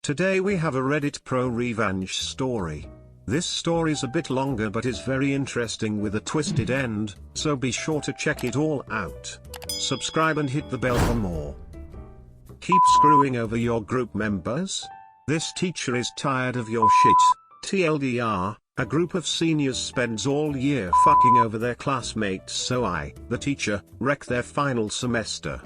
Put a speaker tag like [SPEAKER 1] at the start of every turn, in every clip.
[SPEAKER 1] Today we have a Reddit ProRevange story. This story's a bit longer but is very interesting with a twisted end, so be sure to check it all out. Subscribe and hit the bell for more. Keep screwing over your group members? This teacher is tired of your shit. TLDR, a group of seniors spends all year fucking over their classmates so I, the teacher, wreck their final semester.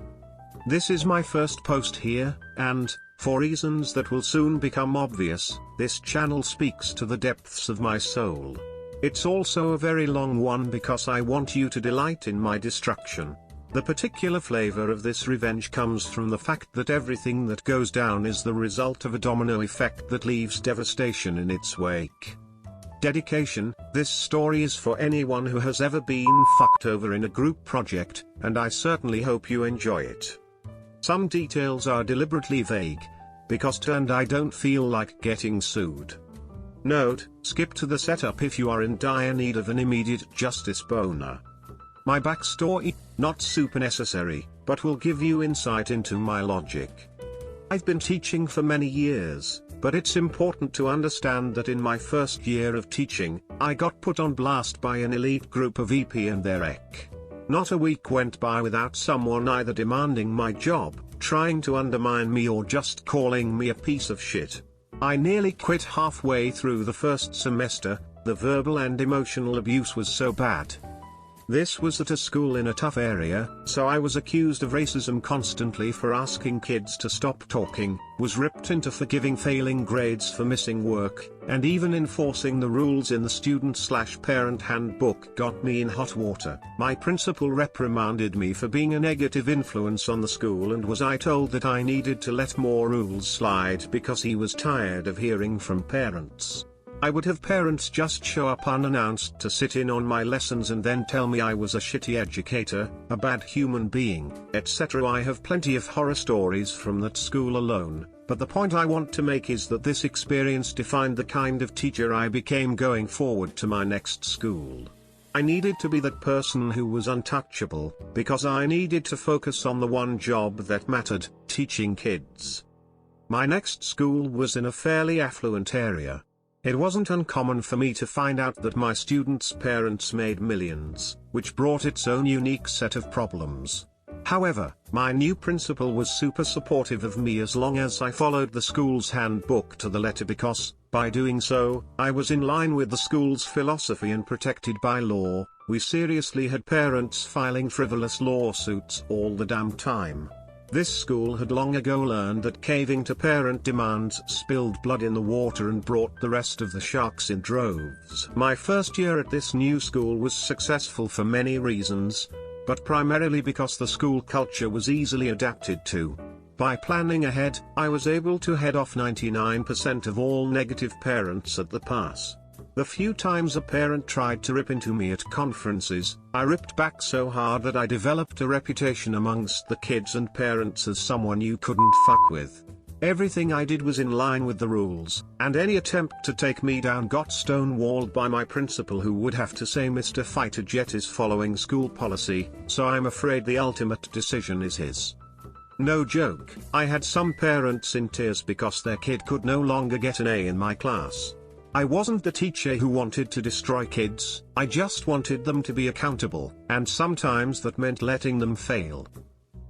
[SPEAKER 1] This is my first post here, and, for reasons that will soon become obvious, this channel speaks to the depths of my soul. It's also a very long one because I want you to delight in my destruction. The particular flavor of this revenge comes from the fact that everything that goes down is the result of a domino effect that leaves devastation in its wake. Dedication: this story is for anyone who has ever been fucked over in a group project, and I certainly hope you enjoy it. Some details are deliberately vague, because I don't feel like getting sued. Note: skip to the setup if you are in dire need of an immediate justice boner. My backstory, not super necessary, but will give you insight into my logic. I've been teaching for many years, but it's important to understand that in my first year of teaching, I got put on blast by an elite group of EP and their EC. Not a week went by without someone either demanding my job, trying to undermine me, or just calling me a piece of shit. I nearly quit halfway through the first semester. The verbal and emotional abuse was so bad. This was at a school in a tough area, so I was accused of racism constantly for asking kids to stop talking, was ripped into forgiving failing grades for missing work, and even enforcing the rules in the student/parent handbook got me in hot water. My principal reprimanded me for being a negative influence on the school, and I told that I needed to let more rules slide because he was tired of hearing from parents. I would have parents just show up unannounced to sit in on my lessons and then tell me I was a shitty educator, a bad human being, etc. I have plenty of horror stories from that school alone, but the point I want to make is that this experience defined the kind of teacher I became going forward to my next school. I needed to be that person who was untouchable, because I needed to focus on the one job that mattered: teaching kids. My next school was in a fairly affluent area. It wasn't uncommon for me to find out that my students' parents made millions, which brought its own unique set of problems. However, my new principal was super supportive of me as long as I followed the school's handbook to the letter, because, by doing so, I was in line with the school's philosophy and protected by law. We seriously had parents filing frivolous lawsuits all the damn time. This school had long ago learned that caving to parent demands spilled blood in the water and brought the rest of the sharks in droves. My first year at this new school was successful for many reasons, but primarily because the school culture was easily adapted to. By planning ahead, I was able to head off 99% of all negative parents at the pass. The few times a parent tried to rip into me at conferences, I ripped back so hard that I developed a reputation amongst the kids and parents as someone you couldn't fuck with. Everything I did was in line with the rules, and any attempt to take me down got stonewalled by my principal, who would have to say Mr. Fighter Jet is following school policy, so I'm afraid the ultimate decision is his. No joke, I had some parents in tears because their kid could no longer get an A in my class. I wasn't the teacher who wanted to destroy kids, I just wanted them to be accountable, and sometimes that meant letting them fail.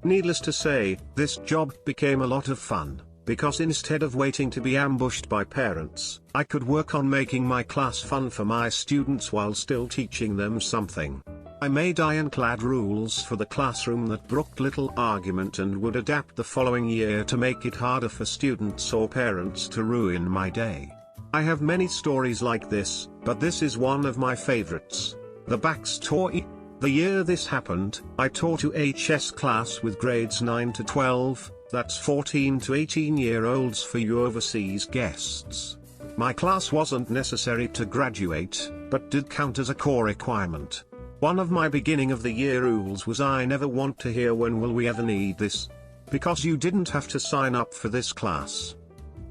[SPEAKER 1] Needless to say, this job became a lot of fun, because instead of waiting to be ambushed by parents, I could work on making my class fun for my students while still teaching them something. I made ironclad rules for the classroom that brooked little argument and would adapt the following year to make it harder for students or parents to ruin my day. I have many stories like this, but this is one of my favorites. The backstory: the year this happened, I taught a HS class with grades 9 to 12, that's 14 to 18-year-olds for you overseas guests. My class wasn't necessary to graduate, but did count as a core requirement. One of my beginning of the year rules was I never want to hear "when will we ever need this?" because you didn't have to sign up for this class.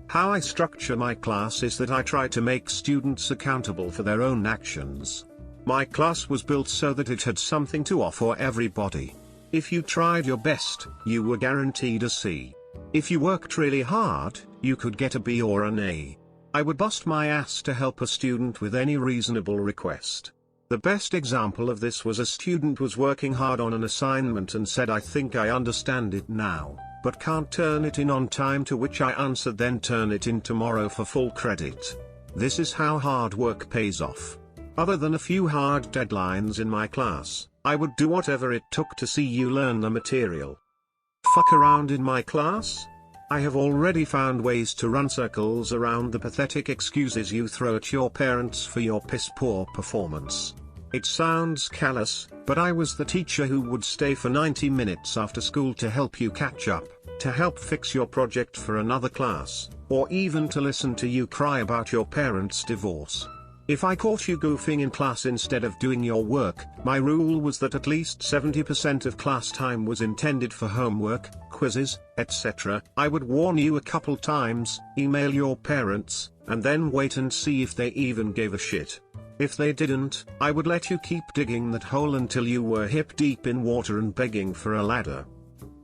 [SPEAKER 1] How I structure my class is that I try to make students accountable for their own actions. My class was built so that it had something to offer everybody. If you tried your best, you were guaranteed a C. If you worked really hard, you could get a B or an A. I would bust my ass to help a student with any reasonable request. The best example of this was a student was working hard on an assignment and said, "I think I understand it now, but can't turn it in on time," to which I answered, "Then turn it in tomorrow for full credit." This is how hard work pays off. Other than a few hard deadlines in my class, I would do whatever it took to see you learn the material. Fuck around in my class? I have already found ways to run circles around the pathetic excuses you throw at your parents for your piss-poor performance. It sounds callous, but I was the teacher who would stay for 90 minutes after school to help you catch up, to help fix your project for another class, or even to listen to you cry about your parents' divorce. If I caught you goofing in class instead of doing your work, my rule was that at least 70% of class time was intended for homework, quizzes, etc. I would warn you a couple times, email your parents, and then wait and see if they even gave a shit. If they didn't, I would let you keep digging that hole until you were hip deep in water and begging for a ladder.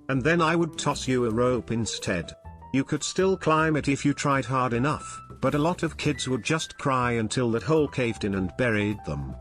[SPEAKER 1] And then I would toss you a rope instead. You could still climb it if you tried hard enough, but a lot of kids would just cry until that hole caved in and buried them.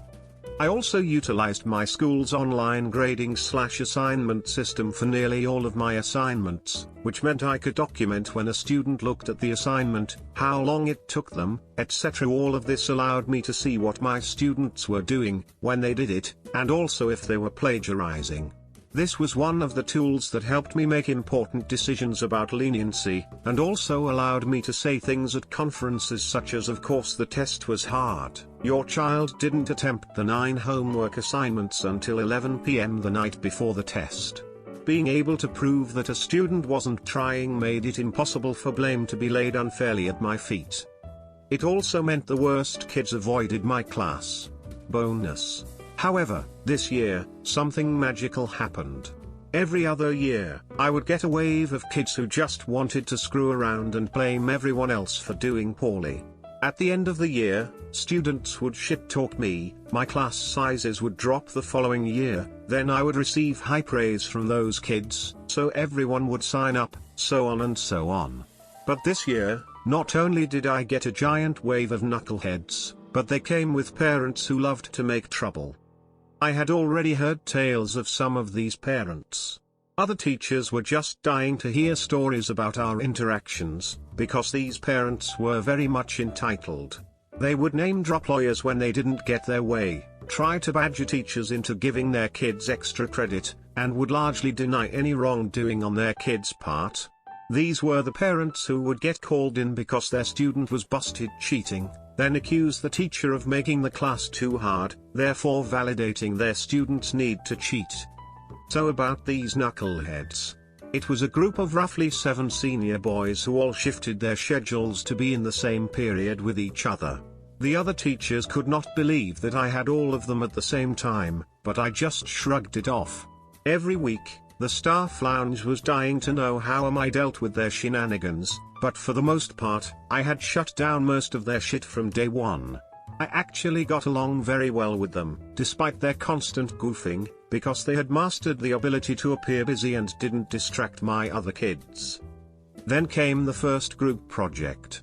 [SPEAKER 1] I also utilized my school's online grading/assignment system for nearly all of my assignments, which meant I could document when a student looked at the assignment, how long it took them, etc. All of this allowed me to see what my students were doing, when they did it, and also if they were plagiarizing. This was one of the tools that helped me make important decisions about leniency, and also allowed me to say things at conferences such as, "Of course the test was hard. Your child didn't attempt the 9 homework assignments until 11 p.m. the night before the test." Being able to prove that a student wasn't trying made it impossible for blame to be laid unfairly at my feet. It also meant the worst kids avoided my class. Bonus. However, this year, something magical happened. Every other year, I would get a wave of kids who just wanted to screw around and blame everyone else for doing poorly. At the end of the year, students would shit-talk me, my class sizes would drop the following year, then I would receive high praise from those kids, so everyone would sign up, so on and so on. But this year, not only did I get a giant wave of knuckleheads, but they came with parents who loved to make trouble. I had already heard tales of some of these parents. Other teachers were just dying to hear stories about our interactions, because these parents were very much entitled. They would name-drop lawyers when they didn't get their way, try to badger teachers into giving their kids extra credit, and would largely deny any wrongdoing on their kids' part. These were the parents who would get called in because their student was busted cheating, then accuse the teacher of making the class too hard, therefore validating their student's need to cheat. So about these knuckleheads. It was a group of roughly 7 senior boys who all shifted their schedules to be in the same period with each other. The other teachers could not believe that I had all of them at the same time, but I just shrugged it off. Every week, the staff lounge was dying to know how I dealt with their shenanigans, but for the most part, I had shut down most of their shit from day one. I actually got along very well with them, despite their constant goofing, because they had mastered the ability to appear busy and didn't distract my other kids. Then came the first group project.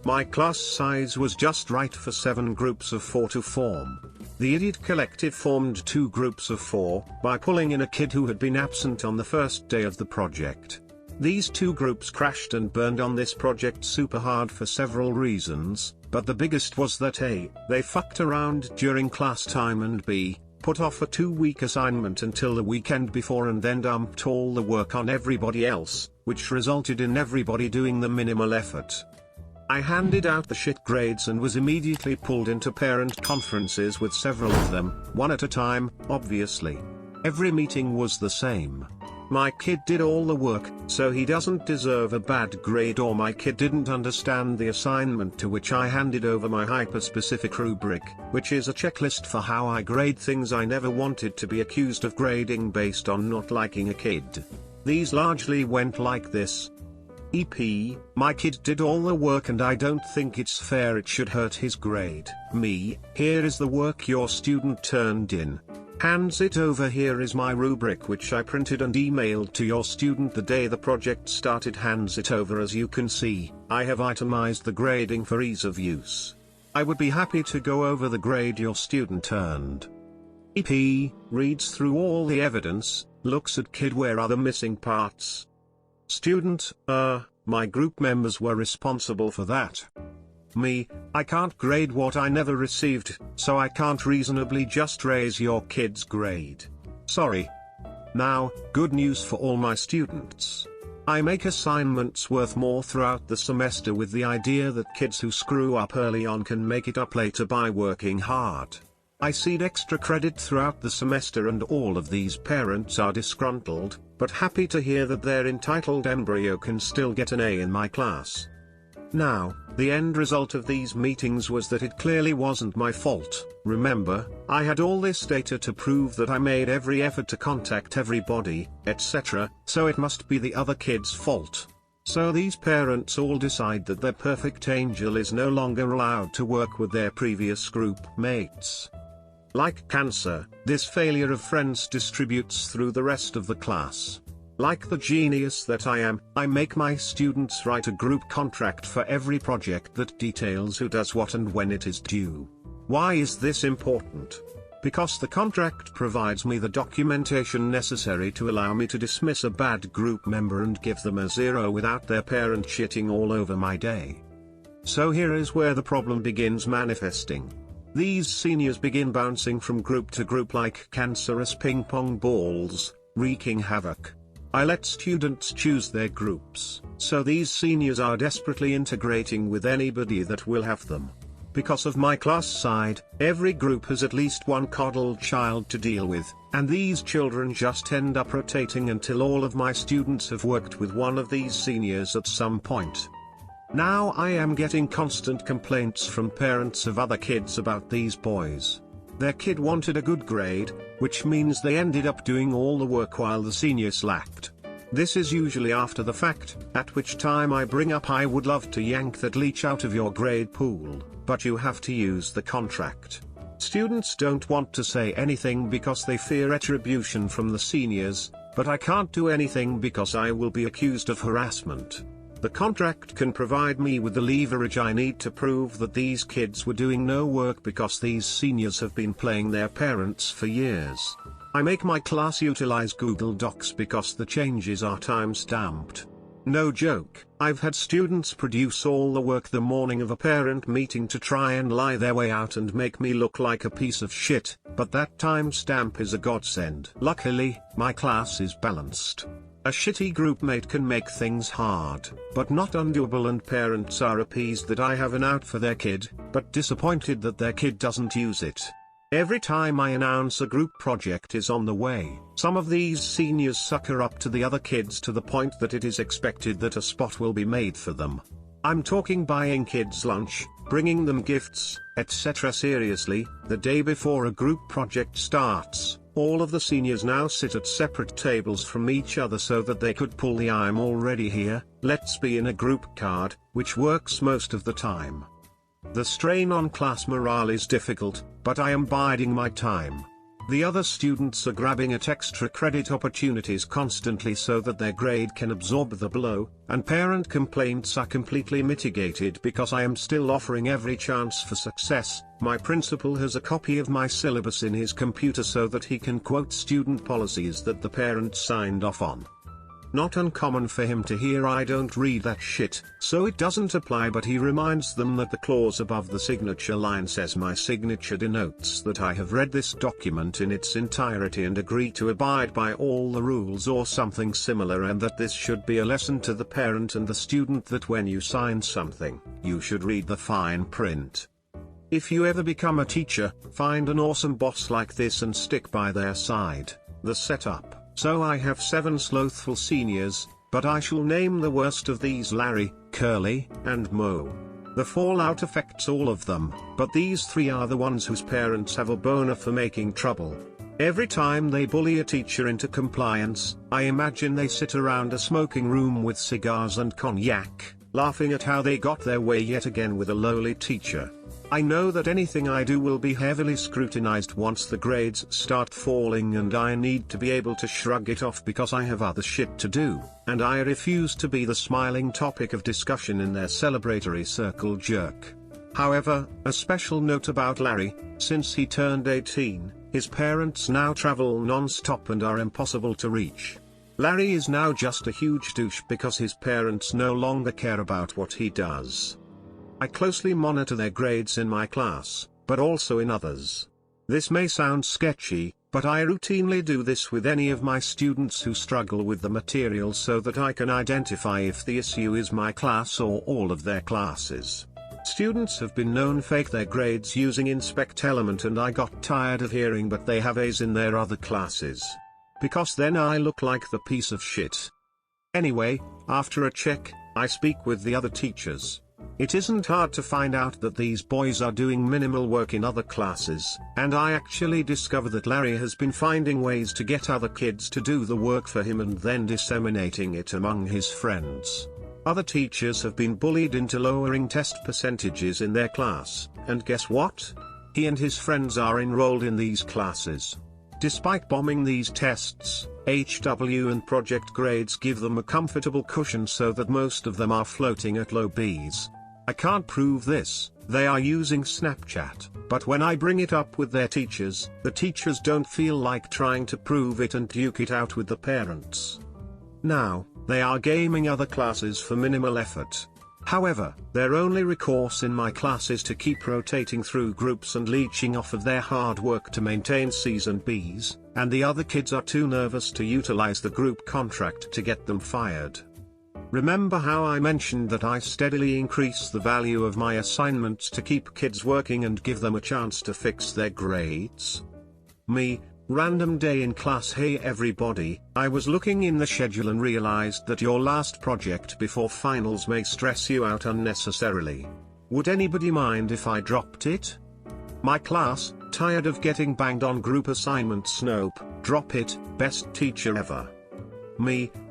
[SPEAKER 1] My class size was just right for 7 groups of 4 to form. The Idiot Collective formed 2 groups of 4, by pulling in a kid who had been absent on the first day of the project. These 2 groups crashed and burned on this project super hard for several reasons, but the biggest was that A, they fucked around during class time, and B, put off a 2-week assignment until the weekend before and then dumped all the work on everybody else, which resulted in everybody doing the minimal effort. I handed out the shit grades and was immediately pulled into parent conferences with several of them, one at a time, obviously. Every meeting was the same. My kid did all the work, so he doesn't deserve a bad grade, or my kid didn't understand the assignment, to which I handed over my hyper-specific rubric, which is a checklist for how I grade things I never wanted to be accused of grading based on not liking a kid. These largely went like this. EP, my kid did all the work and I don't think it's fair, it should hurt his grade. Me, here is the work your student turned in. Hands it over, here is my rubric which I printed and emailed to your student the day the project started. Hands it over, as you can see, I have itemized the grading for ease of use. I would be happy to go over the grade your student earned. EP reads through all the evidence, looks at kid where are the missing parts. Student, my group members were responsible for that. Me, I can't grade what I never received, so I can't reasonably just raise your kid's grade. Sorry. Now, good news for all my students. I make assignments worth more throughout the semester with the idea that kids who screw up early on can make it up later by working hard. I seed extra credit throughout the semester and all of these parents are disgruntled, but happy to hear that their entitled embryo can still get an A in my class. Now, the end result of these meetings was that it clearly wasn't my fault. Remember, I had all this data to prove that I made every effort to contact everybody, etc., so it must be the other kid's fault. So these parents all decide that their perfect angel is no longer allowed to work with their previous group mates. Like cancer, this failure of friends distributes through the rest of the class. Like the genius that I am, I make my students write a group contract for every project that details who does what and when it is due. Why is this important? Because the contract provides me the documentation necessary to allow me to dismiss a bad group member and give them a 0 without their parent shitting all over my day. So here is where the problem begins manifesting. These seniors begin bouncing from group to group like cancerous ping pong balls, wreaking havoc. I let students choose their groups, so these seniors are desperately integrating with anybody that will have them. Because of my class side, every group has at least one coddled child to deal with, and these children just end up rotating until all of my students have worked with one of these seniors at some point. Now I am getting constant complaints from parents of other kids about these boys. Their kid wanted a good grade, which means they ended up doing all the work while the senior slacked. This is usually after the fact, at which time I bring up I would love to yank that leech out of your grade pool, but you have to use the contract. Students don't want to say anything because they fear retribution from the seniors, but I can't do anything because I will be accused of harassment. The contract can provide me with the leverage I need to prove that these kids were doing no work because these seniors have been playing their parents for years. I make my class utilize Google Docs because the changes are time-stamped. No joke, I've had students produce all the work the morning of a parent meeting to try and lie their way out and make me look like a piece of shit, but that timestamp is a godsend. Luckily, my class is balanced. A shitty groupmate can make things hard, but not undoable, and parents are appeased that I have an out for their kid, but disappointed that their kid doesn't use it. Every time I announce a group project is on the way, some of these seniors sucker up to the other kids to the point that it is expected that a spot will be made for them. I'm talking buying kids lunch, bringing them gifts, etc. Seriously, the day before a group project starts, all of the seniors now sit at separate tables from each other so that they could pull the "I'm already here, let's be in a group" card, which works most of the time. The strain on class morale is difficult, but I am biding my time. The other students are grabbing at extra credit opportunities constantly so that their grade can absorb the blow, and parent complaints are completely mitigated because I am still offering every chance for success. My principal has a copy of my syllabus in his computer so that he can quote student policies that the parents signed off on. Not uncommon for him to hear I don't read that shit, so it doesn't apply, but he reminds them that the clause above the signature line says my signature denotes that I have read this document in its entirety and agree to abide by all the rules or something similar, and that this should be a lesson to the parent and the student that when you sign something, you should read the fine print. If you ever become a teacher, find an awesome boss like this and stick by their side. The setup. So I have 7 slothful seniors, but I shall name the worst of these Larry, Curly, and Mo. The fallout affects all of them, but these 3 are the ones whose parents have a boner for making trouble. Every time they bully a teacher into compliance, I imagine they sit around a smoking room with cigars and cognac, laughing at how they got their way yet again with a lowly teacher. I know that anything I do will be heavily scrutinized once the grades start falling, and I need to be able to shrug it off because I have other shit to do, and I refuse to be the smiling topic of discussion in their celebratory circle jerk. However, a special note about Larry: since he turned 18, his parents now travel non-stop and are impossible to reach. Larry is now just a huge douche because his parents no longer care about what he does. I closely monitor their grades in my class, but also in others. This may sound sketchy, but I routinely do this with any of my students who struggle with the material so that I can identify if the issue is my class or all of their classes. Students have been known fake their grades using Inspect Element, and I got tired of hearing but they have A's in their other classes. Because then I look like the piece of shit. Anyway, after a check, I speak with the other teachers. It isn't hard to find out that these boys are doing minimal work in other classes, and I actually discover that Larry has been finding ways to get other kids to do the work for him and then disseminating it among his friends. Other teachers have been bullied into lowering test percentages in their class, and guess what? He and his friends are enrolled in these classes. Despite bombing these tests, HW and project grades give them a comfortable cushion so that most of them are floating at low Bs. I can't prove this, they are using Snapchat, but when I bring it up with their teachers, the teachers don't feel like trying to prove it and duke it out with the parents. Now, they are gaming other classes for minimal effort. However, their only recourse in my class is to keep rotating through groups and leeching off of their hard work to maintain Cs and Bs, and the other kids are too nervous to utilize the group contract to get them fired. Remember how I mentioned that I steadily increase the value of my assignments to keep kids working and give them a chance to fix their grades? Random day in class. Hey everybody, I was looking in the schedule and realized that your last project before finals may stress you out unnecessarily. Would anybody mind if I dropped it? My class, tired of getting banged on group assignments. Nope, drop it, best teacher ever.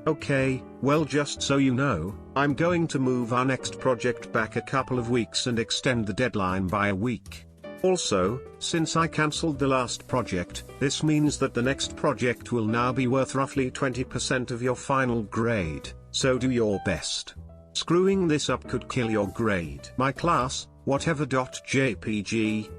[SPEAKER 1] Okay, well just so you know, I'm going to move our next project back a couple of weeks and extend the deadline by a week. Also, since I cancelled the last project, this means that the next project will now be worth roughly 20% of your final grade, so do your best. Screwing this up could kill your grade. My class, whatever.jpg.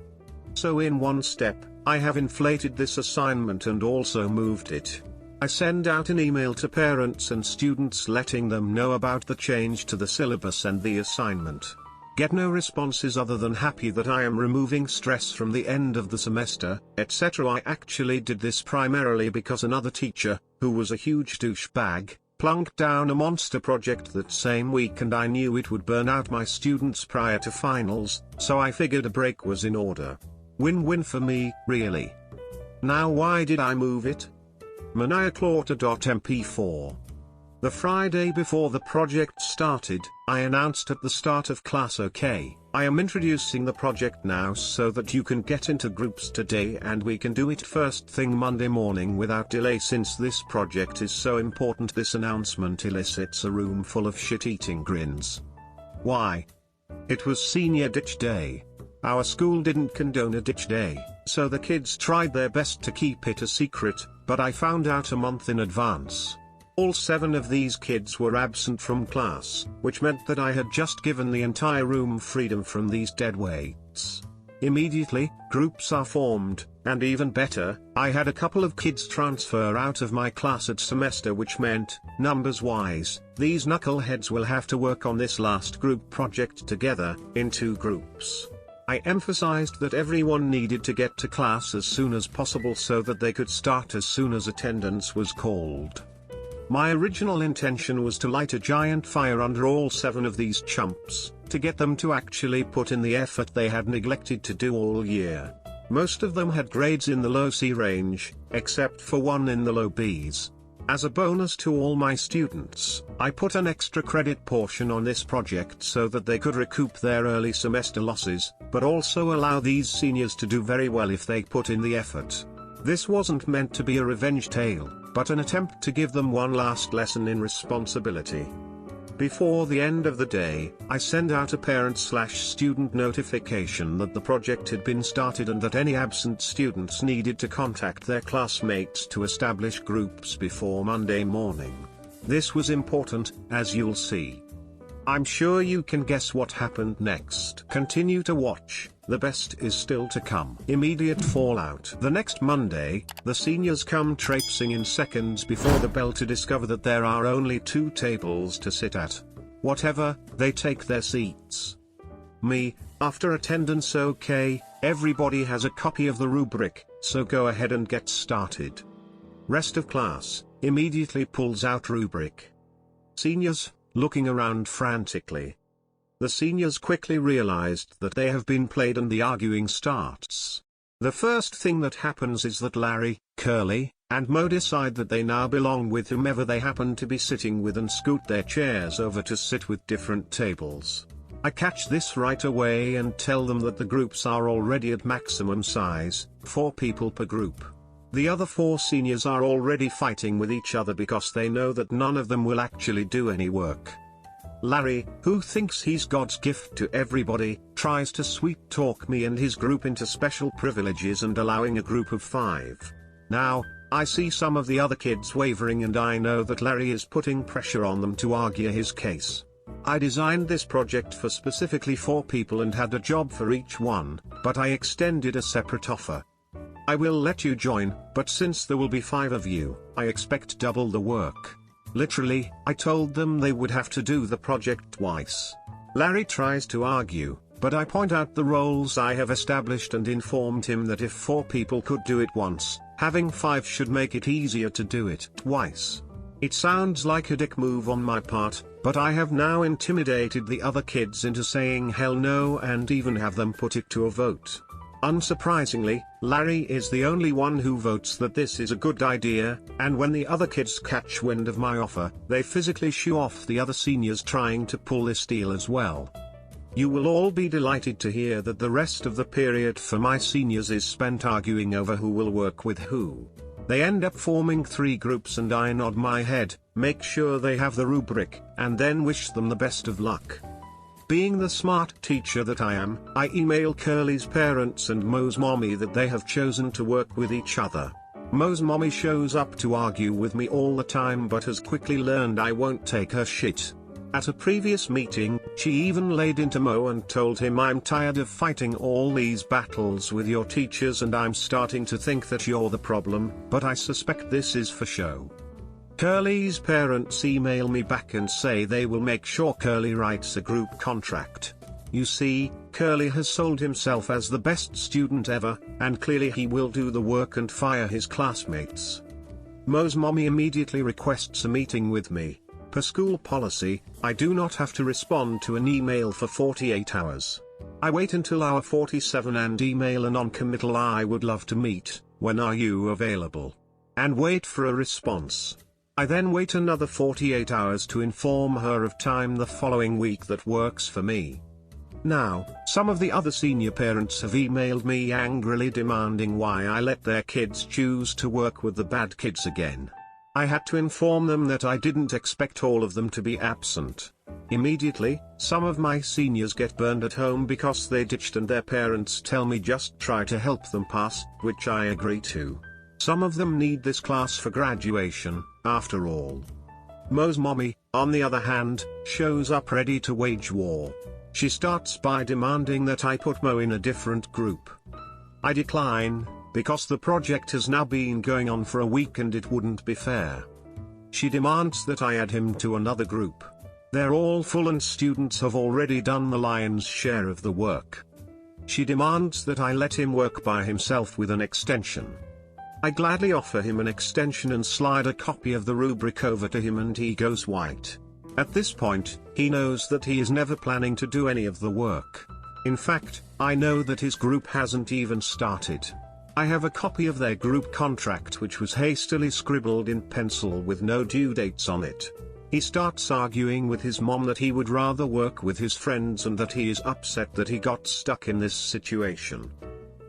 [SPEAKER 1] So in one step, I have inflated this assignment and also moved it. I send out an email to parents and students letting them know about the change to the syllabus and the assignment. Get no responses other than happy that I am removing stress from the end of the semester, etc. I actually did this primarily because another teacher, who was a huge douchebag, plunked down a monster project that same week and I knew it would burn out my students prior to finals, so I figured a break was in order. Win-win for me, really. Now why did I move it? maniaclaughter.mp4. The Friday before the project started, I announced at the start of class, okay, I am introducing the project now so that you can get into groups today and we can do it first thing Monday morning without delay. Since this project is so important, this announcement elicits a room full of shit-eating grins. Why? It was senior ditch day. Our school didn't condone a ditch day, so the kids tried their best to keep it a secret, but I found out a month in advance. All 7 of these kids were absent from class, which meant that I had just given the entire room freedom from these deadweights. Immediately, groups are formed, and even better, I had a couple of kids transfer out of my class at semester, which meant, numbers-wise, these knuckleheads will have to work on this last group project together, in 2 groups. I emphasized that everyone needed to get to class as soon as possible so that they could start as soon as attendance was called. My original intention was to light a giant fire under all 7 of these chumps, to get them to actually put in the effort they had neglected to do all year. Most of them had grades in the low C range, except for 1 in the low Bs. As a bonus to all my students, I put an extra credit portion on this project so that they could recoup their early semester losses, but also allow these seniors to do very well if they put in the effort. This wasn't meant to be a revenge tale, but an attempt to give them one last lesson in responsibility. Before the end of the day, I send out a parent/student notification that the project had been started and that any absent students needed to contact their classmates to establish groups before Monday morning. This was important, as you'll see. I'm sure you can guess what happened next. Continue to watch, the best is still to come. Immediate fallout. The next Monday, the seniors come traipsing in seconds before the bell to discover that there are only 2 tables to sit at. Whatever, they take their seats. Me, after attendance okay, everybody has a copy of the rubric, so go ahead and get started. Rest of class, immediately pulls out rubric. Seniors, looking around frantically. The seniors quickly realized that they have been played and the arguing starts. The first thing that happens is that Larry, Curly, and Mo decide that they now belong with whomever they happen to be sitting with and scoot their chairs over to sit with different tables. I catch this right away and tell them that the groups are already at maximum size, 4 people per group. The other 4 seniors are already fighting with each other because they know that none of them will actually do any work. Larry, who thinks he's God's gift to everybody, tries to sweet-talk me and his group into special privileges and allowing a group of 5. Now, I see some of the other kids wavering and I know that Larry is putting pressure on them to argue his case. I designed this project for specifically 4 people and had a job for each one, but I extended a separate offer. I will let you join, but since there will be 5 of you, I expect double the work. Literally, I told them they would have to do the project twice. Larry tries to argue, but I point out the roles I have established and informed him that if 4 people could do it once, having 5 should make it easier to do it twice. It sounds like a dick move on my part, but I have now intimidated the other kids into saying hell no and even have them put it to a vote. Unsurprisingly, Larry is the only one who votes that this is a good idea, and when the other kids catch wind of my offer, they physically shoo off the other seniors trying to pull this deal as well. You will all be delighted to hear that the rest of the period for my seniors is spent arguing over who will work with who. They end up forming 3 groups and I nod my head, make sure they have the rubric, and then wish them the best of luck. Being the smart teacher that I am, I email Curly's parents and Mo's mommy that they have chosen to work with each other. Mo's mommy shows up to argue with me all the time but has quickly learned I won't take her shit. At a previous meeting, she even laid into Mo and told him I'm tired of fighting all these battles with your teachers and I'm starting to think that you're the problem, but I suspect this is for show. Curly's parents email me back and say they will make sure Curly writes a group contract. You see, Curly has sold himself as the best student ever, and clearly he will do the work and fire his classmates. Mo's mommy immediately requests a meeting with me. Per school policy, I do not have to respond to an email for 48 hours. I wait until hour 47 and email a non-committal I would love to meet, when are you available? And wait for a response. I then wait another 48 hours to inform her of time the following week that works for me. Now, some of the other senior parents have emailed me angrily demanding why I let their kids choose to work with the bad kids again. I had to inform them that I didn't expect all of them to be absent. Immediately, some of my seniors get burned at home because they ditched and their parents tell me just try to help them pass, which I agree to. Some of them need this class for graduation, after all. Mo's mommy, on the other hand, shows up ready to wage war. She starts by demanding that I put Mo in a different group. I decline, because the project has now been going on for a week and it wouldn't be fair. She demands that I add him to another group. They're all full and students have already done the lion's share of the work. She demands that I let him work by himself with an extension. I gladly offer him an extension and slide a copy of the rubric over to him and he goes white. At this point, he knows that he is never planning to do any of the work. In fact, I know that his group hasn't even started. I have a copy of their group contract which was hastily scribbled in pencil with no due dates on it. He starts arguing with his mom that he would rather work with his friends and that he is upset that he got stuck in this situation.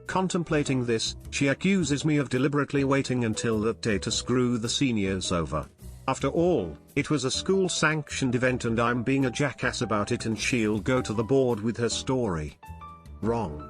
[SPEAKER 1] Contemplating this, she accuses me of deliberately waiting until that day to screw the seniors over. After all, it was a school-sanctioned event and I'm being a jackass about it and she'll go to the board with her story. Wrong.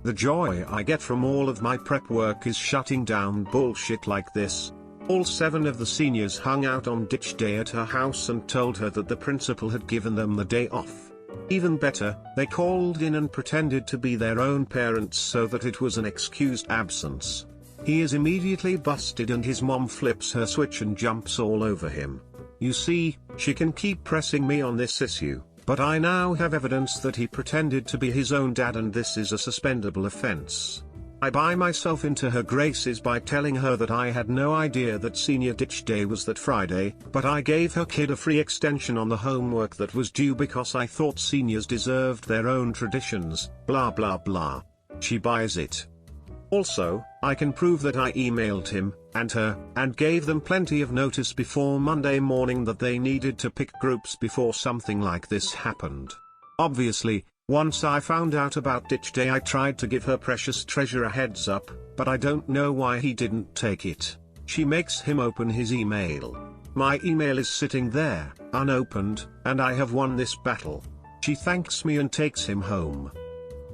[SPEAKER 1] The joy I get from all of my prep work is shutting down bullshit like this. All 7 of the seniors hung out on ditch day at her house and told her that the principal had given them the day off. Even better, they called in and pretended to be their own parents so that it was an excused absence. He is immediately busted and his mom flips her switch and jumps all over him. You see, she can keep pressing me on this issue, but I now have evidence that he pretended to be his own dad and this is a suspendable offense. I buy myself into her graces by telling her that I had no idea that senior ditch day was that Friday, but I gave her kid a free extension on the homework that was due because I thought seniors deserved their own traditions, blah blah blah. She buys it. Also, I can prove that I emailed him, and her, and gave them plenty of notice before Monday morning that they needed to pick groups before something like this happened. Obviously, once I found out about ditch day I tried to give her precious treasure a heads up, but I don't know why he didn't take it. She makes him open his email. My email is sitting there, unopened, and I have won this battle. She thanks me and takes him home.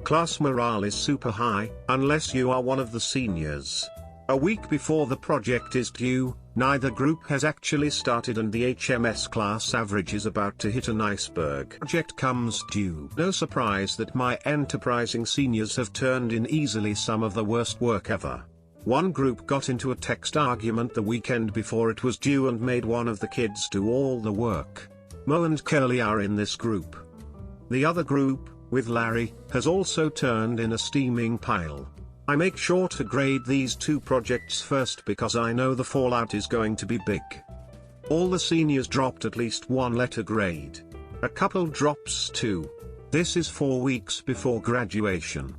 [SPEAKER 1] Class morale is super high, unless you are one of the seniors. A week before the project is due, neither group has actually started and the HMS class average is about to hit an iceberg. Project comes due. No surprise that my enterprising seniors have turned in easily some of the worst work ever. One group got into a text argument the weekend before it was due and made one of the kids do all the work. Mo and Curly are in this group. The other group, with Larry, has also turned in a steaming pile. I make sure to grade these 2 projects first because I know the fallout is going to be big. All the seniors dropped at least 1 letter grade. A couple drops 2. This is 4 weeks before graduation.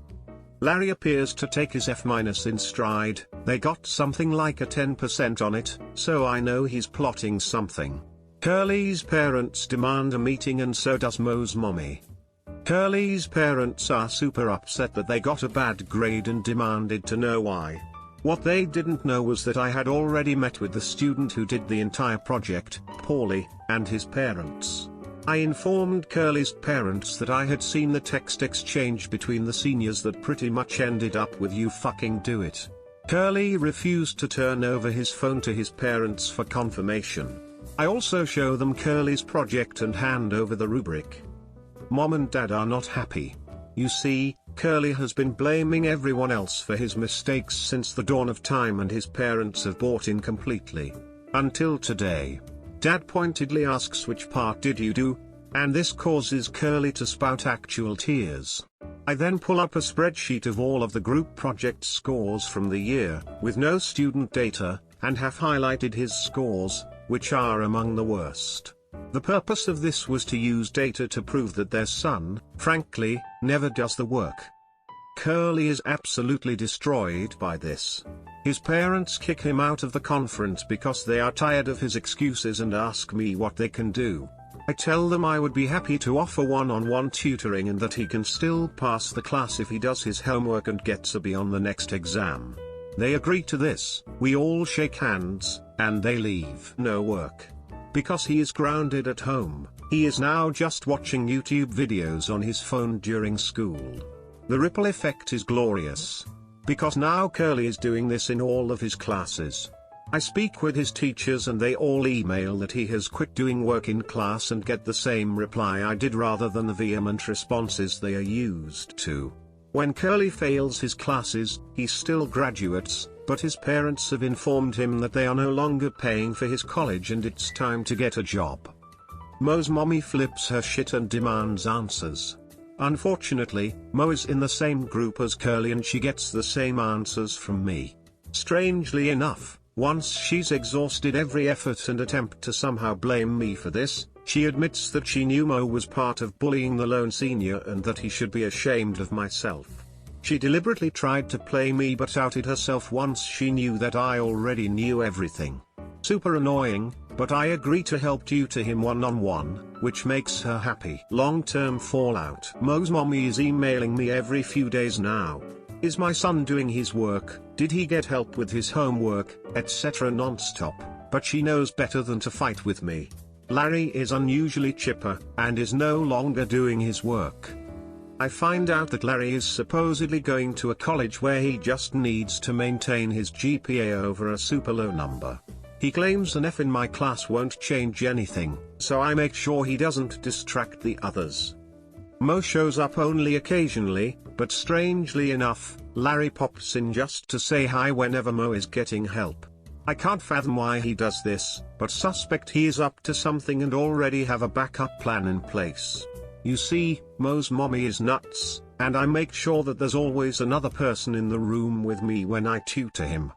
[SPEAKER 1] Larry appears to take his F- in stride, they got something like a 10% on it, so I know he's plotting something. Curly's parents demand a meeting and so does Mo's mommy. Curly's parents are super upset that they got a bad grade and demanded to know why. What they didn't know was that I had already met with the student who did the entire project, Paulie, and his parents. I informed Curly's parents that I had seen the text exchange between the seniors that pretty much ended up with "you fucking do it." Curly refused to turn over his phone to his parents for confirmation. I also show them Curly's project and hand over the rubric. Mom and Dad are not happy. You see, Curly has been blaming everyone else for his mistakes since the dawn of time and his parents have bought in completely. Until today. Dad pointedly asks which part did you do, and this causes Curly to spout actual tears. I then pull up a spreadsheet of all of the group project scores from the year, with no student data, and have highlighted his scores, which are among the worst. The purpose of this was to use data to prove that their son, frankly, never does the work. Curly is absolutely destroyed by this. His parents kick him out of the conference because they are tired of his excuses and ask me what they can do. I tell them I would be happy to offer one-on-one tutoring and that he can still pass the class if he does his homework and gets a B on the next exam. They agree to this, we all shake hands, and they leave. No work. Because he is grounded at home, he is now just watching YouTube videos on his phone during school. The ripple effect is glorious. Because now Curly is doing this in all of his classes. I speak with his teachers and they all email that he has quit doing work in class and get the same reply I did rather than the vehement responses they are used to. When Curly fails his classes, he still graduates, but his parents have informed him that they are no longer paying for his college and it's time to get a job. Mo's mommy flips her shit and demands answers. Unfortunately, Mo is in the same group as Curly and she gets the same answers from me. Strangely enough, once she's exhausted every effort and attempt to somehow blame me for this, she admits that she knew Mo was part of bullying the lone senior and that he should be ashamed of myself. She deliberately tried to play me but outed herself once she knew that I already knew everything. Super annoying, but I agree to help tutor him one-on-one, which makes her happy. Long-term fallout. Mo's mommy is emailing me every few days now. Is my son doing his work? Did he get help with his homework, etc. non-stop. but she knows better than to fight with me. Larry is unusually chipper, and is no longer doing his work. I find out that Larry is supposedly going to a college where he just needs to maintain his GPA over a super low number. He claims an F in my class won't change anything, so I make sure he doesn't distract the others. Mo shows up only occasionally, but strangely enough, Larry pops in just to say hi whenever Mo is getting help. I can't fathom why he does this, but suspect he is up to something and already have a backup plan in place. You see, Mo's mommy is nuts, and I make sure that there's always another person in the room with me when I tutor him.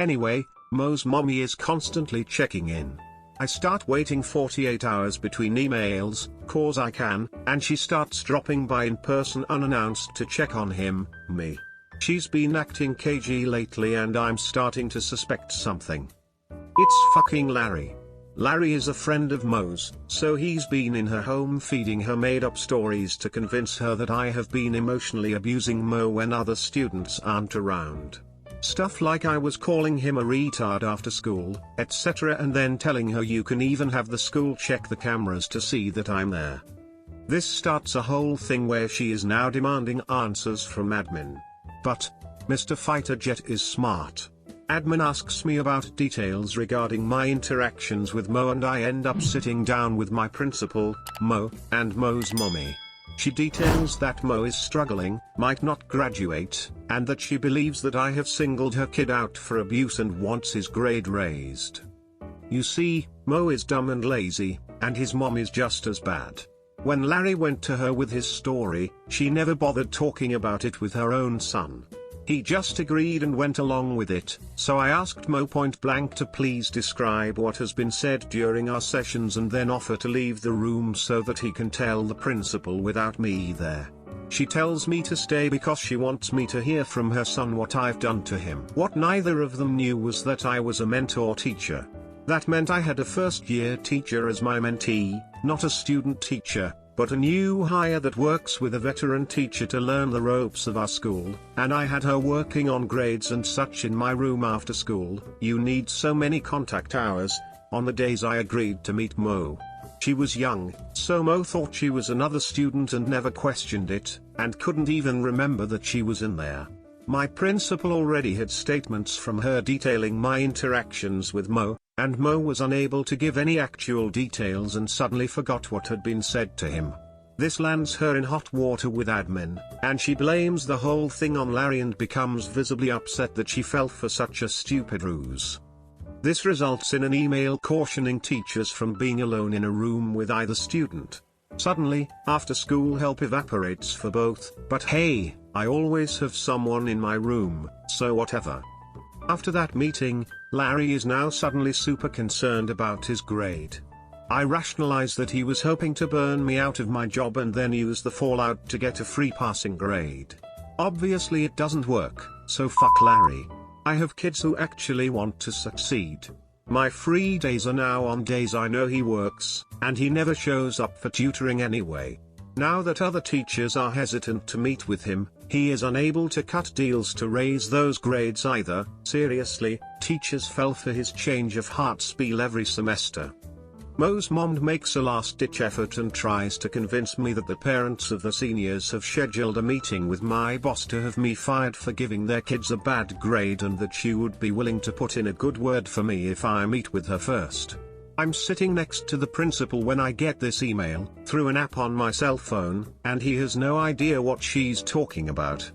[SPEAKER 1] Anyway, Mo's mommy is constantly checking in. I start waiting 48 hours between emails, cause I can, and she starts dropping by in person unannounced to check on him, me. She's been acting cagey lately and I'm starting to suspect something. It's fucking Larry. Larry is a friend of Mo's, so he's been in her home feeding her made-up stories to convince her that I have been emotionally abusing Mo when other students aren't around. Stuff like I was calling him a retard after school, etc., and then telling her you can even have the school check the cameras to see that I'm there. This starts a whole thing where she is now demanding answers from admin. But Mr. Fighter Jet is smart. Admin asks me about details regarding my interactions with Mo and I end up sitting down with my principal, Mo, and Mo's mommy. She details that Mo is struggling, might not graduate, and that she believes that I have singled her kid out for abuse and wants his grade raised. You see, Mo is dumb and lazy, and his mom is just as bad. When Larry went to her with his story, she never bothered talking about it with her own son. He just agreed and went along with it, so I asked Mo point blank to please describe what has been said during our sessions and then offer to leave the room so that he can tell the principal without me there. She tells me to stay because she wants me to hear from her son what I've done to him. What neither of them knew was that I was a mentor teacher. That meant I had a first-year teacher as my mentee, not a student teacher, but a new hire that works with a veteran teacher to learn the ropes of our school, and I had her working on grades and such in my room after school. You need so many contact hours, on the days I agreed to meet Mo. She was young, so Mo thought she was another student and never questioned it, and couldn't even remember that she was in there. My principal already had statements from her detailing my interactions with Mo, and Mo was unable to give any actual details and suddenly forgot what had been said to him. This lands her in hot water with admin, and she blames the whole thing on Larry and becomes visibly upset that she fell for such a stupid ruse. This results in an email cautioning teachers from being alone in a room with either student. Suddenly, after-school help evaporates for both, but hey, I always have someone in my room, so whatever. After that meeting, Larry is now suddenly super concerned about his grade. I rationalize that he was hoping to burn me out of my job and then use the fallout to get a free passing grade. Obviously it doesn't work, so fuck Larry. I have kids who actually want to succeed. My free days are now on days I know he works, and he never shows up for tutoring anyway. Now that other teachers are hesitant to meet with him, he is unable to cut deals to raise those grades either. Seriously, teachers fell for his change of heart spiel every semester. Mo's mom makes a last-ditch effort and tries to convince me that the parents of the seniors have scheduled a meeting with my boss to have me fired for giving their kids a bad grade and that she would be willing to put in a good word for me if I meet with her first. I'm sitting next to the principal when I get this email, through an app on my cell phone, and he has no idea what she's talking about.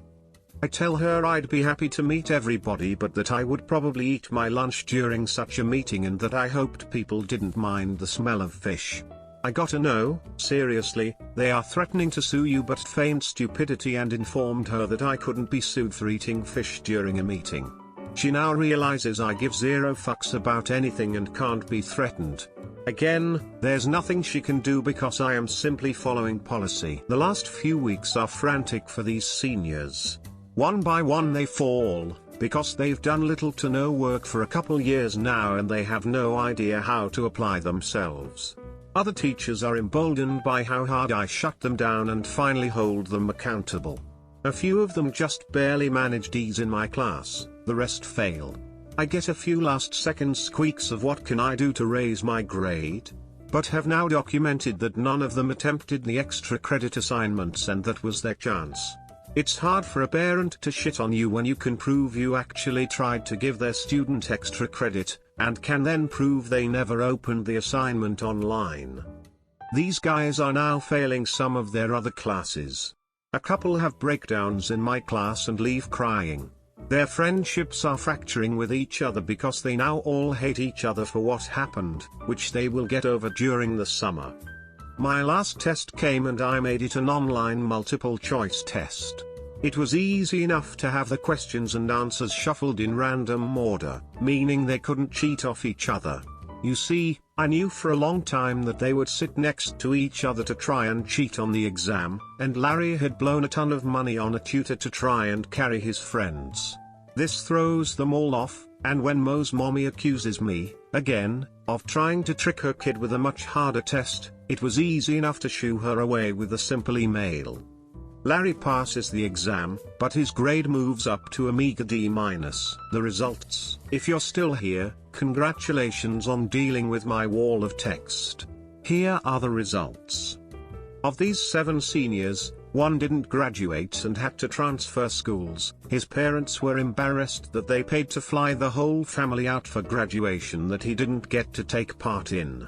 [SPEAKER 1] I tell her I'd be happy to meet everybody but that I would probably eat my lunch during such a meeting and that I hoped people didn't mind the smell of fish. I gotta know, seriously, they are threatening to sue you but feigned stupidity and informed her that I couldn't be sued for eating fish during a meeting. She now realizes I give zero fucks about anything and can't be threatened. Again, there's nothing she can do because I am simply following policy. The last few weeks are frantic for these seniors. One by one they fall, because they've done little to no work for a couple years now and they have no idea how to apply themselves. Other teachers are emboldened by how hard I shut them down and finally hold them accountable. A few of them just barely manage D's in my class, the rest fail. I get a few last-second squeaks of what can I do to raise my grade? But have now documented that none of them attempted the extra credit assignments and that was their chance. It's hard for a parent to shit on you when you can prove you actually tried to give their student extra credit, and can then prove they never opened the assignment online. These guys are now failing some of their other classes. A couple have breakdowns in my class and leave crying. Their friendships are fracturing with each other because they now all hate each other for what happened, which they will get over during the summer. My last test came and I made it an online multiple choice test. It was easy enough to have the questions and answers shuffled in random order, meaning they couldn't cheat off each other. You see, I knew for a long time that they would sit next to each other to try and cheat on the exam, and Larry had blown a ton of money on a tutor to try and carry his friends. This throws them all off, and when Mo's mommy accuses me, again, of trying to trick her kid with a much harder test, it was easy enough to shoo her away with a simple email. Larry passes the exam, but his grade moves up to a meager D-. The results: if you're still here, congratulations on dealing with my wall of text. Here are the results. Of these 7 seniors, 1 didn't graduate and had to transfer schools. His parents were embarrassed that they paid to fly the whole family out for graduation that he didn't get to take part in.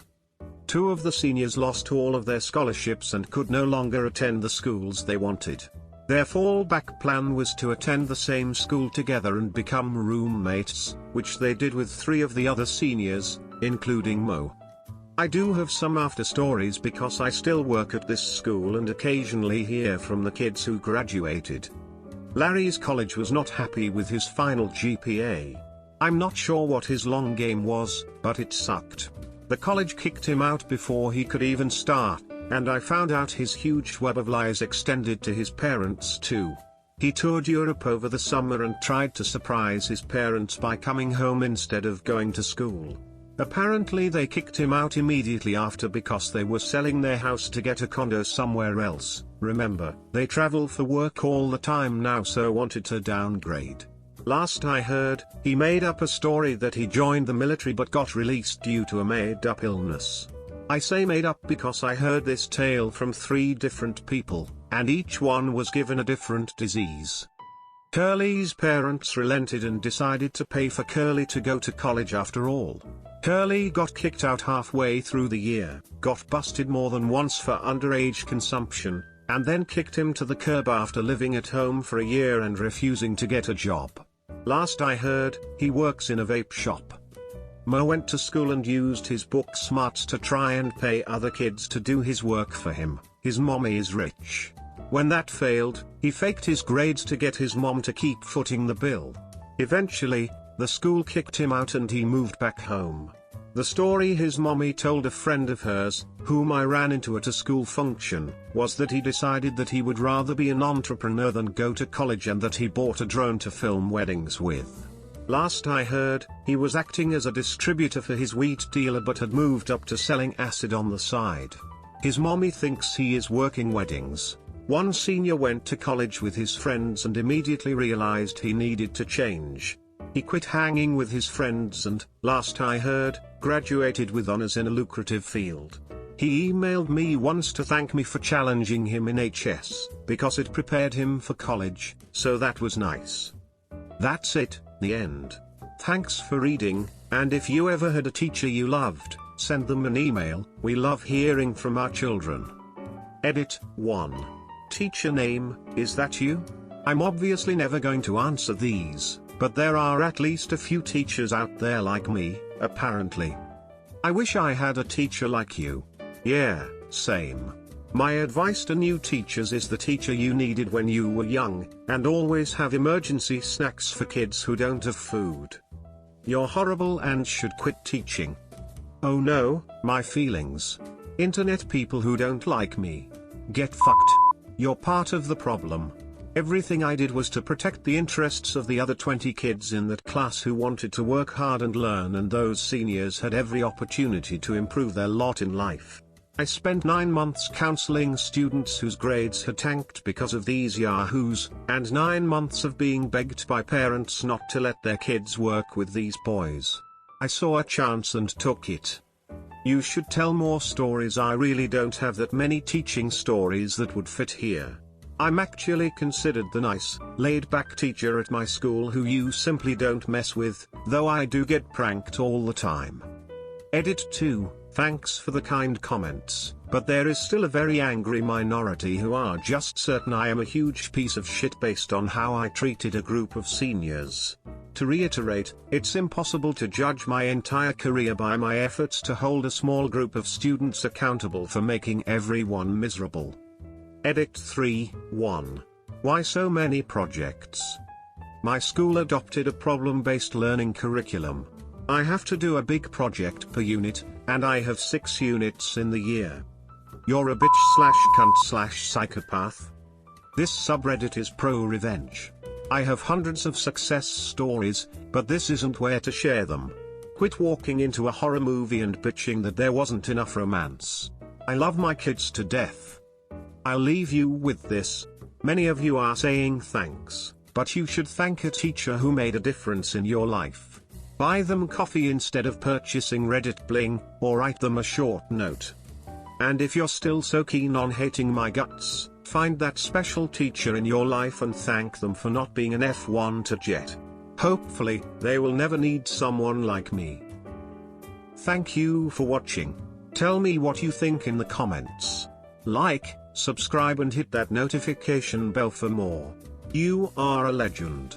[SPEAKER 1] 2 of the seniors lost all of their scholarships and could no longer attend the schools they wanted. Their fallback plan was to attend the same school together and become roommates, which they did with 3 of the other seniors, including Mo. I do have some after stories because I still work at this school and occasionally hear from the kids who graduated. Larry's college was not happy with his final GPA. I'm not sure what his long game was, but it sucked. The college kicked him out before he could even start, and I found out his huge web of lies extended to his parents too. He toured Europe over the summer and tried to surprise his parents by coming home instead of going to school. Apparently they kicked him out immediately after because they were selling their house to get a condo somewhere else. Remember, they travel for work all the time now, so wanted to downgrade. Last I heard, he made up a story that he joined the military but got released due to a made-up illness. I say made up because I heard this tale from 3 different people, and each one was given a different disease. Curly's parents relented and decided to pay for Curly to go to college after all. Curly got kicked out halfway through the year, got busted more than once for underage consumption, and then kicked him to the curb after living at home for a year and refusing to get a job. Last I heard, he works in a vape shop. Mo went to school and used his book smarts to try and pay other kids to do his work for him. His mommy is rich. When that failed, he faked his grades to get his mom to keep footing the bill. Eventually, the school kicked him out and he moved back home. The story his mommy told a friend of hers, whom I ran into at a school function, was that he decided that he would rather be an entrepreneur than go to college and that he bought a drone to film weddings with. Last I heard, he was acting as a distributor for his wheat dealer but had moved up to selling acid on the side. His mommy thinks he is working weddings. One senior went to college with his friends and immediately realized he needed to change. He quit hanging with his friends and, last I heard, graduated with honors in a lucrative field. He emailed me once to thank me for challenging him in HS, because it prepared him for college, so that was nice. That's it, the end. Thanks for reading, and if you ever had a teacher you loved, send them an email. We love hearing from our children. Edit 1. Teacher name, is that you? I'm obviously never going to answer these, but there are at least a few teachers out there like me, apparently. I wish I had a teacher like you. Yeah, same. My advice to new teachers is the teacher you needed when you were young, and always have emergency snacks for kids who don't have food. You're horrible and should quit teaching. Oh no, my feelings. Internet people who don't like me. Get fucked. You're part of the problem. Everything I did was to protect the interests of the other 20 kids in that class who wanted to work hard and learn, and those seniors had every opportunity to improve their lot in life. I spent 9 months counseling students whose grades had tanked because of these yahoos, and 9 months of being begged by parents not to let their kids work with these boys. I saw a chance and took it. You should tell more stories. I really don't have that many teaching stories that would fit here. I'm actually considered the nice, laid-back teacher at my school who you simply don't mess with, though I do get pranked all the time. Edit 2, thanks for the kind comments, but there is still a very angry minority who are just certain I am a huge piece of shit based on how I treated a group of seniors. To reiterate, it's impossible to judge my entire career by my efforts to hold a small group of students accountable for making everyone miserable. Edit 3, 1. Why so many projects? My school adopted a problem-based learning curriculum. I have to do a big project per unit, and I have 6 units in the year. You're a bitch/cunt/psychopath. This subreddit is ProRevange. I have hundreds of success stories, but this isn't where to share them. Quit walking into a horror movie and bitching that there wasn't enough romance. I love my kids to death. I'll leave you with this. Many of you are saying thanks, but you should thank a teacher who made a difference in your life. Buy them coffee instead of purchasing Reddit bling, or write them a short note. And if you're still so keen on hating my guts, find that special teacher in your life and thank them for not being an F1 to jet. Hopefully, they will never need someone like me. Thank you for watching. Tell me what you think in the comments. Like, subscribe and hit that notification bell for more. You are a legend.